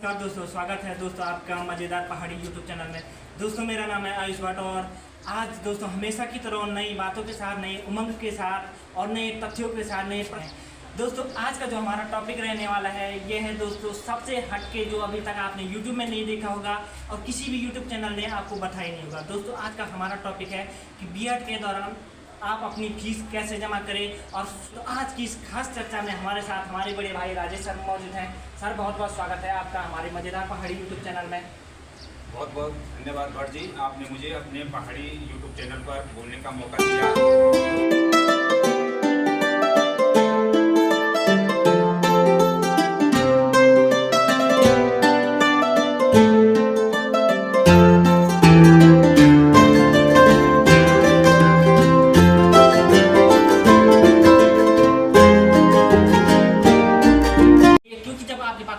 नमस्कार दोस्तों, स्वागत है दोस्तों आपका मज़ेदार पहाड़ी यूट्यूब चैनल में। दोस्तों मेरा नाम है आयुष भट्ट और आज दोस्तों हमेशा की तरह नई बातों के साथ, नई उमंग के साथ और नए तथ्यों के साथ दोस्तों आज का जो हमारा टॉपिक रहने वाला है ये है दोस्तों सबसे हटके जो अभी तक आपने यूट्यूब में नहीं देखा होगा और किसी भी यूट्यूब चैनल ने आपको बताया नहीं होगा। दोस्तों आज का हमारा टॉपिक है कि बीएड के दौरान आप अपनी फीस कैसे जमा करें। और तो आज की इस खास चर्चा में हमारे साथ हमारे बड़े भाई राजेश सर मौजूद हैं। सर बहुत बहुत स्वागत है आपका हमारे मज़ेदार पहाड़ी यूट्यूब चैनल में। बहुत बहुत धन्यवाद भट्ट जी, आपने मुझे अपने पहाड़ी यूट्यूब चैनल पर बोलने का मौका दिया।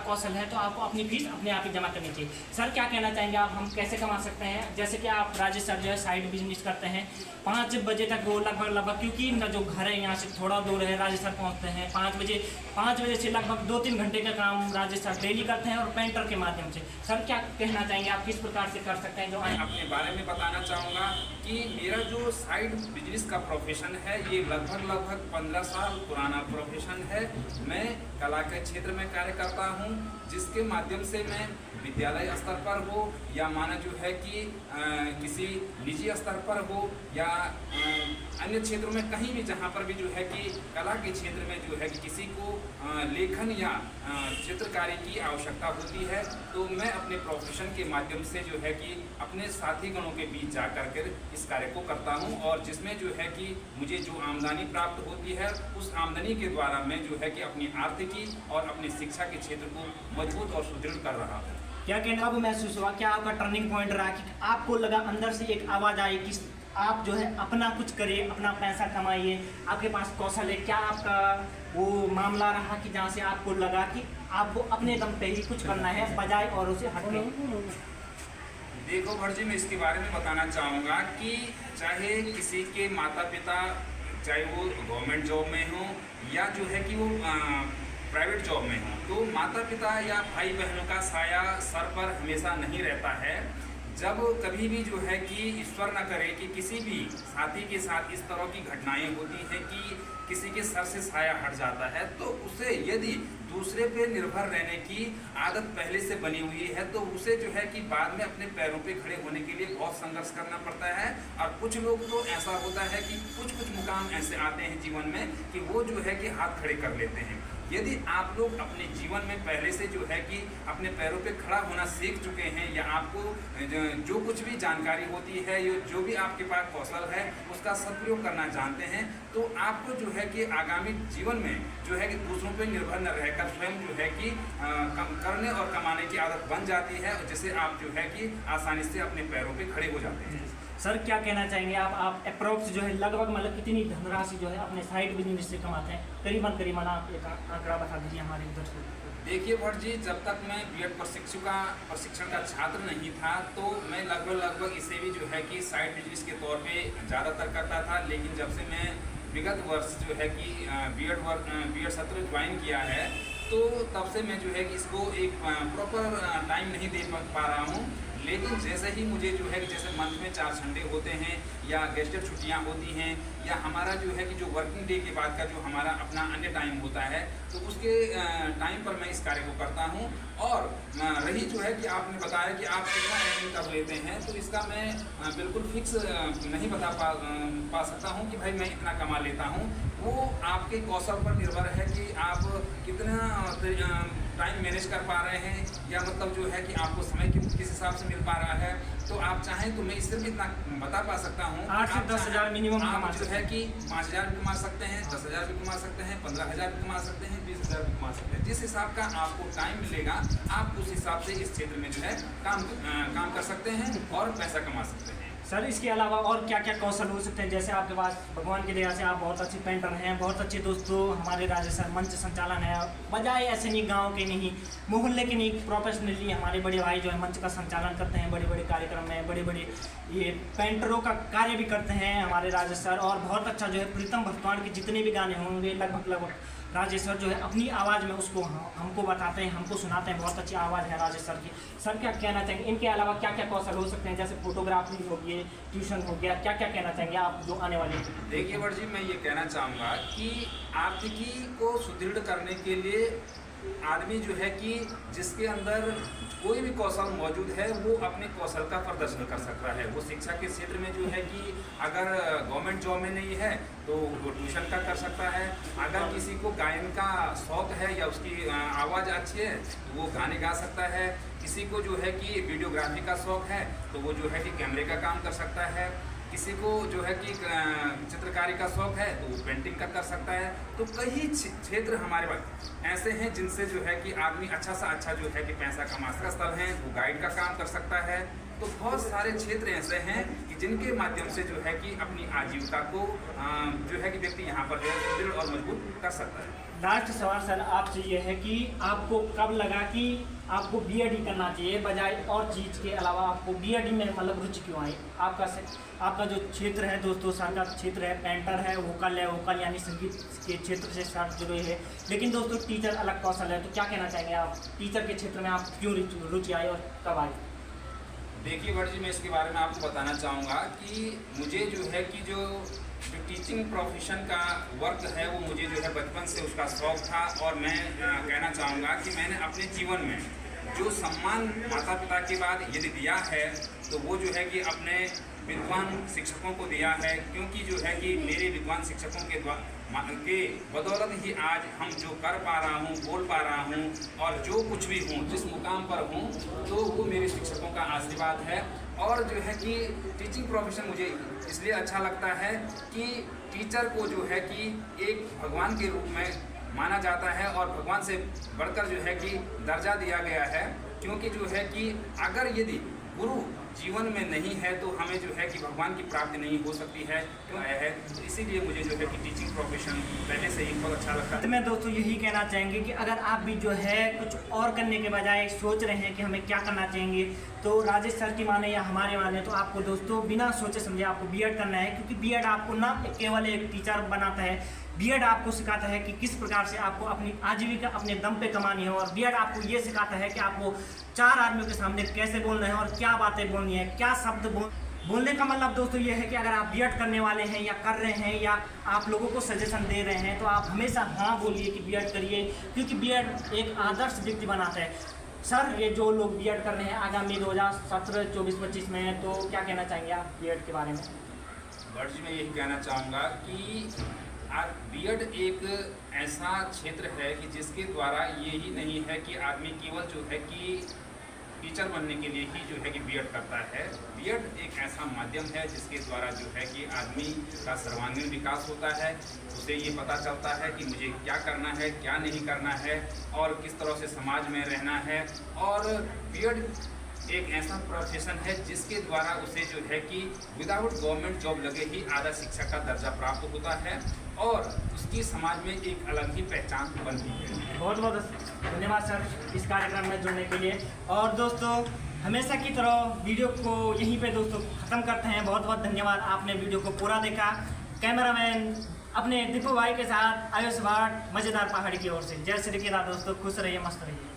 कौशल है तो आपको अपनी फीस अपने आप ही जमा करनी चाहिए। सर क्या कहना चाहेंगे आप, हम कैसे कमा सकते हैं? जैसे कि आप राजेश सर जो है साइड बिजनेस करते हैं 5 बजे तक वो लगभग क्योंकि इनका जो घर है यहाँ से थोड़ा दूर है, राजेश सर पहुँचते हैं 5 बजे से लगभग 2-3 घंटे का काम राजेश सर डेली करते हैं और पेंटर के माध्यम से। सर क्या कहना चाहेंगे आप, किस प्रकार से कर सकते हैं? जो मैं अपने बारे में बताना चाहूँगा कि मेरा जो साइड बिजनेस का प्रोफेशन है ये लगभग 15 साल पुराना प्रोफेशन है। मैं कला के क्षेत्र में कार्य करता हूँ, जिसके माध्यम से मैं विद्यालय स्तर पर हो या माना जो है कि किसी निजी स्तर पर हो या अन्य क्षेत्रों में कहीं भी जहाँ पर भी जो है कि कला के क्षेत्र में जो है कि किसी को लेखन या चित्रकारी की आवश्यकता होती है तो मैं अपने प्रोफेशन के माध्यम से जो है कि अपने साथी गणों के बीच जा कर इस कार्य को करता हूँ और जिसमें जो है कि मुझे जो आमदनी प्राप्त होती है उस आमदनी के द्वारा मैं जो है कि अपनी आर्थिकी और अपनी शिक्षा के क्षेत्र को मजबूत और सुदृढ़ कर रहा हूँ। क्या कहना आपको महसूस हुआ, क्या आपका टर्निंग पॉइंट रहा कि आपको लगा अंदर से एक आवाज़ आई कि आप जो है अपना कुछ करिए, अपना पैसा कमाइए, आपके पास कौशल है? क्या आपका वो मामला रहा कि जहाँ से आपको लगा कि आपको अपने दम पे ही कुछ करना है बजाय औरों से हटके? देखो भट्ट जी, मैं इसके बारे में बताना चाहूँगा कि चाहे किसी के माता पिता चाहे वो गवर्नमेंट जॉब में हो या जो है कि वो प्राइवेट जॉब में हो, तो माता पिता या भाई बहनों का साया सर पर हमेशा नहीं रहता है। जब कभी भी जो है कि ईश्वर न करे कि किसी भी साथी के साथ इस तरह की घटनाएं होती हैं कि किसी के सर से साया हट जाता है तो उसे यदि दूसरे पे निर्भर रहने की आदत पहले से बनी हुई है तो उसे जो है कि बाद में अपने पैरों पे खड़े होने के लिए बहुत संघर्ष करना पड़ता है। और कुछ लोग तो ऐसा होता है कि कुछ मुकाम ऐसे आते हैं जीवन में कि वो जो है कि हाथ खड़े कर लेते हैं। यदि आप लोग अपने जीवन में पहले से जो है कि अपने पैरों पे खड़ा होना सीख चुके हैं या आपको जो कुछ भी जानकारी होती है जो भी आपके पास कौशल है उसका सदुपयोग करना जानते हैं तो आपको जो है कि आगामी जीवन में जो है कि दूसरों पे निर्भर न रहकर स्वयं जो है कि करने और कमाने की आदत बन जाती है जिससे आप जो है कि आसानी से अपने पैरों पे खड़े हो जाते हैं। सर क्या कहना चाहेंगे आप अप्रोक्स जो है लगभग मतलब कितनी धनराशि जो है अपने साइड बिजनेस से कमाते हैं? करीबन आप एक आंकड़ा बता दीजिए हमारे उधर से। देखिए भट्ट जी, जब तक मैं बीएड प्रशिक्षण का छात्र नहीं था तो मैं लगभग इसे भी जो है कि साइड बिजनेस के तौर पे ज़्यादातर करता था। लेकिन जब से मैं विगत वर्ष जो है कि बीएड सत्र ज्वाइन किया है तो तब से मैं जो है कि इसको एक प्रॉपर टाइम नहीं दे पा रहा हूँ। लेकिन जैसे ही मुझे जो है कि जैसे मंथ में 4 संडे होते हैं या गेस्टेड छुट्टियां होती हैं या हमारा जो है कि जो वर्किंग डे के बाद का जो हमारा अपना अन्य टाइम होता है तो उसके टाइम पर मैं इस कार्य को करता हूं। और रही जो है कि आपने बताया कि आप कितना अर्निंग कर लेते हैं तो इसका मैं बिल्कुल फिक्स नहीं बता पा सकता हूं कि भाई मैं इतना कमा लेता हूं। वो आपके कौशल पर निर्भर है कि आप कितना टाइम मैनेज कर पा रहे हैं या मतलब जो है कि आपको समय किस हिसाब से मिल पा रहा है। तो आप चाहें तो मैं इससे भी इतना बता पा सकता हूँ 8 से 10 हज़ार मिनिमम आप जो है कि 5 हज़ार भी कमा सकते हैं, 10 हज़ार भी कमा सकते हैं, 15 हज़ार भी कमा सकते हैं, 20 हज़ार भी कमा सकते हैं। जिस हिसाब का आपको टाइम मिलेगा आप उस हिसाब से इस क्षेत्र में जो है काम कर सकते हैं और पैसा कमा सकते हैं। सर इसके अलावा और क्या क्या कौशल हो सकते हैं? जैसे आपके पास भगवान की दया से आप बहुत अच्छे पेंटर हैं, बहुत अच्छे दोस्तों हमारे राजेश सर मंच संचालन है, बजाय ऐसे नहीं गांव के नहीं मोहल्ले के नहीं प्रोफेशनली हमारे बड़े भाई जो है मंच का संचालन करते हैं, बड़े बड़े कार्यक्रम में बड़े बड़े ये पेंटरों का कार्य भी करते हैं हमारे राजेश सर। और बहुत अच्छा जो है प्रीतम भक्तवान के जितने भी गाने होंगे लगभग राजेश सर जो है अपनी आवाज़ में उसको हमको बताते हैं, हमको सुनाते हैं। बहुत अच्छी आवाज़ है राजेश सर की। सर क्या कहना चाहेंगे, इनके अलावा क्या क्या कौशल हो सकते हैं, जैसे फोटोग्राफी हो गई, ट्यूशन हो गया, क्या क्या कहना चाहेंगे आप जो आने वाले? देखिए भट्ट जी, मैं ये कहना चाहूँगा कि आर्थिकी को सुदृढ़ करने के लिए आदमी जो है कि जिसके अंदर कोई भी कौशल मौजूद है वो अपने कौशल का प्रदर्शन कर सकता है। वो शिक्षा के क्षेत्र में जो है कि अगर गवर्नमेंट जॉब में नहीं है तो वो ट्यूशन का कर सकता है। अगर किसी को गायन का शौक है या उसकी आवाज़ अच्छी है तो वो गाने गा सकता है। किसी को जो है कि वीडियोग्राफी का शौक है तो वो जो है कि कैमरे का काम कर सकता है। किसी को जो है कि चित्रकारी का शौक है तो वो पेंटिंग का कर सकता है। तो कई क्षेत्र हमारे पास ऐसे हैं जिनसे जो है कि आदमी अच्छा सा अच्छा जो है कि पैसा कमा सकता है। स्थल हैं वो गाइड का काम कर सकता है। तो बहुत सारे क्षेत्र ऐसे हैं कि जिनके माध्यम से जो है कि अपनी आजीविका को जो है कि व्यक्ति यहाँ पर जो है सुदृढ़ और मजबूत कर सकता है। लास्ट सवाल सर आपसे ये है कि आपको कब लगा कि आपको बीएड ही करना चाहिए बजाय और चीज़ के अलावा, आपको बीएड में मतलब रुचि क्यों आई? आपका जो क्षेत्र है दोस्तों, सर का क्षेत्र है पेंटर है, वोकल यानी संगीत के क्षेत्र से सर जुड़े हैं। लेकिन दोस्तों टीचर अलग कौशल है, तो क्या कहना चाहेंगे आप टीचर के क्षेत्र में आप क्यों रुचि आई और कब आई? देखिए भट्ट जी, मैं इसके बारे में आपको बताना चाहूँगा कि मुझे जो है कि जो टीचिंग प्रोफेशन का वर्क है वो मुझे जो है बचपन से उसका शौक था। और मैं कहना चाहूँगा कि मैंने अपने जीवन में जो सम्मान माता पिता के बाद यदि दिया है तो वो जो है कि अपने विद्वान शिक्षकों को दिया है। क्योंकि जो है कि मेरे विद्वान शिक्षकों के बदौलत ही आज हम जो कर पा रहा हूँ, बोल पा रहा हूँ और जो कुछ भी हूँ, जिस मुकाम पर हूँ, तो वो मेरे शिक्षकों का आशीर्वाद है। और जो है कि टीचिंग प्रोफेशन मुझे इसलिए अच्छा लगता है कि टीचर को जो है कि एक भगवान के रूप में माना जाता है और भगवान से बढ़कर जो है कि दर्जा दिया गया है। क्योंकि जो है कि अगर यदि गुरु जीवन में नहीं है तो हमें जो है कि भगवान की प्राप्ति नहीं हो सकती है। क्यों है तो इसीलिए मुझे जो है कि टीचिंग प्रोफेशन पहले से ही बहुत अच्छा लगता है। तो मैं दोस्तों यही कहना चाहेंगे कि अगर आप भी जो है कुछ और करने के बजाय सोच रहे हैं कि हमें क्या करना चाहिए, तो राजेश सर की माने या हमारे माने तो आपको दोस्तों बिना सोचे समझे आपको बीएड करना है। क्योंकि बीएड आपको ना केवल एक टीचर बनाता है, बीएड आपको सिखाता है कि किस प्रकार से आपको अपनी आजीविका अपने दम पे कमानी है। और बीएड आपको ये सिखाता है कि आपको 4 आदमियों के सामने कैसे बोलना है और क्या बातें बोलनी है, क्या शब्द बोलने का मतलब दोस्तों ये है कि अगर आप बीएड करने वाले हैं या कर रहे हैं या आप लोगों को सजेशन दे रहे हैं तो आप हमेशा हाँ बोलिए कि बीएड करिए। क्योंकि बीएड एक आदर्श व्यक्ति बनाता है। सर ये जो लोग बीएड कर रहे हैं आगामी 2017, 24, 25 में, तो क्या कहना चाहेंगे आप बीएड के बारे में? भट्ट जी, मैं यही कहना चाहूँगा कि बीएड एक ऐसा क्षेत्र है कि जिसके द्वारा ये ही नहीं है कि आदमी केवल जो है कि टीचर बनने के लिए ही जो है कि बीएड करता है। बीएड एक ऐसा माध्यम है जिसके द्वारा जो है कि आदमी का सर्वांगीण विकास होता है। उसे ये पता चलता है कि मुझे क्या करना है, क्या नहीं करना है और किस तरह से समाज में रहना है। और बीएड एक ऐसा प्रोफेशन है जिसके द्वारा उसे जो है कि विदाउट गवर्नमेंट जॉब लगे ही आधा शिक्षा का दर्जा प्राप्त होता है और उसकी समाज में एक अलग ही पहचान बनती है। बहुत बहुत धन्यवाद सर इस कार्यक्रम में जुड़ने के लिए। और दोस्तों हमेशा की तरह वीडियो को यहीं पे दोस्तों ख़त्म करते हैं। बहुत बहुत धन्यवाद, आपने वीडियो को पूरा देखा। कैमरामैन अपने दीपू भाई के साथ आयुष भाट, मज़ेदार पहाड़ी की ओर से। जय श्री केदार दोस्तों, खुश रहिए, मस्त रहिए।